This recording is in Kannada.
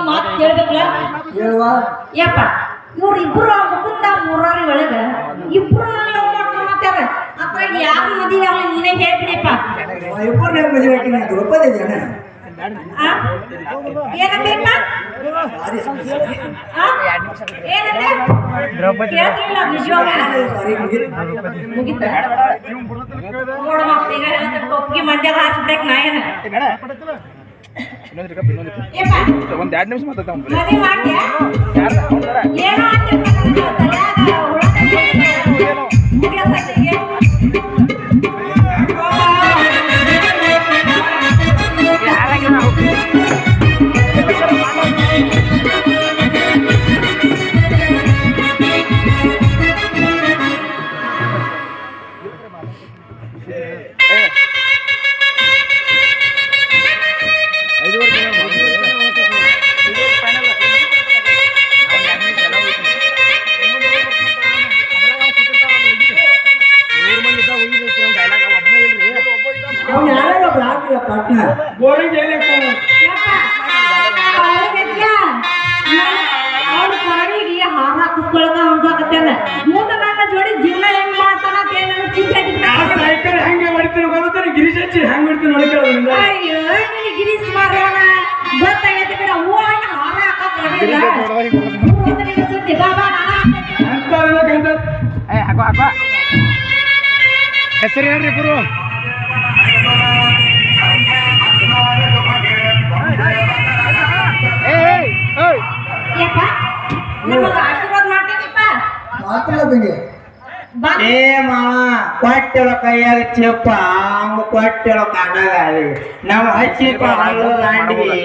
ಮಾತು ಕೇಳ್ಬೇಕಲ್ಲ ಹೇಳುವ ಯಪ್ಪ ಇವ್ರು ಇಬ್ರು ಮುಗುಂದ ಮೂರಾರಿ ಒಳಗ ಇಬ್ರು ಮಾತಾಡ ಅದ್ರಾಗ ಯಾರ ಮದುವೆ ಅವ ನೀನೇ ಹೇಳ್ಬಿಡಿಪ್ಪ ಇಬ್ಬರನ್ನ ಮದುವೆ ಹಾಕಿ ದ್ರೌಪದಿ ಜನ ಏನಂತೇಪ್ಪ ಮುಗಿತ ನೋಡ ಈಗ ಒಪ್ಪಿಗೆ ಮಂಡ್ಯದ ಹಾಕ್ಬಿಡಕ್ ನಾ ಏನ ಒಂದ್ 2 ನಿಮಿಷ ಮಾತಾಡ್ತಾವ ಮದುವೆ ಮಾಡ್ತೀಯಾ ಏನೋ ಅವ್ರ ಕರಡಿಗೆ ಹಾರ ಹಾಕಿಸ್ಕೊಳಕ ಅನ್ಸಾಕತ್ತೇನ ಮುಂದೆ ನನ್ನ ಜೋಡಿ ಜೀವನ ಹೆಂಗ್ ಮಾಡ್ತಾನ ಅಂತ ಏನಾದ್ರು ಚಿಂತೆ ಹೆಂಗೆ ಮಾಡ್ತೀನಿ ಗೊತ್ತಾನೆ ಗಿರೀಶ್ ಹಚ್ಚಿ ಹೆಂಗ್ ಮಾಡ್ತೀನಿ ನೋಡ್ಕೊಳ್ಳೋದ್ರಿಂದ ಅಯ್ಯೋ ನಿನಗೆ ಗಿರೀಶ್ ಮಾರೋಣ ಗೊತ್ತಾಗೈತೆ ಬಿಡ ಹೂವ ಹಾರ ಹಾಕಕ್ ಸುದ್ದಿ ಬಾಬಾ ಹಾಕೋ ಹೆಸರು ಹೇಳ್ರಿ ಗುರು ಆಶೀರ್ವಾದ ಮಾಡ್ತೀನಿಪ್ಪ ಮಾತಾಡೋದಂಗೆ ಏ ಮಾವ ಕೊಟ್ಟಿರೋ ಕೈಯಾಗ ಚಿಪ್ಪ ಹಂಗ ಕೊಟ್ಟಿರೋ ಕಾಣಾಗ ನಾವು ಹಚ್ಚಿಪ್ಪ ಹಲ್ಲು ದಾಂಡಿಗೆ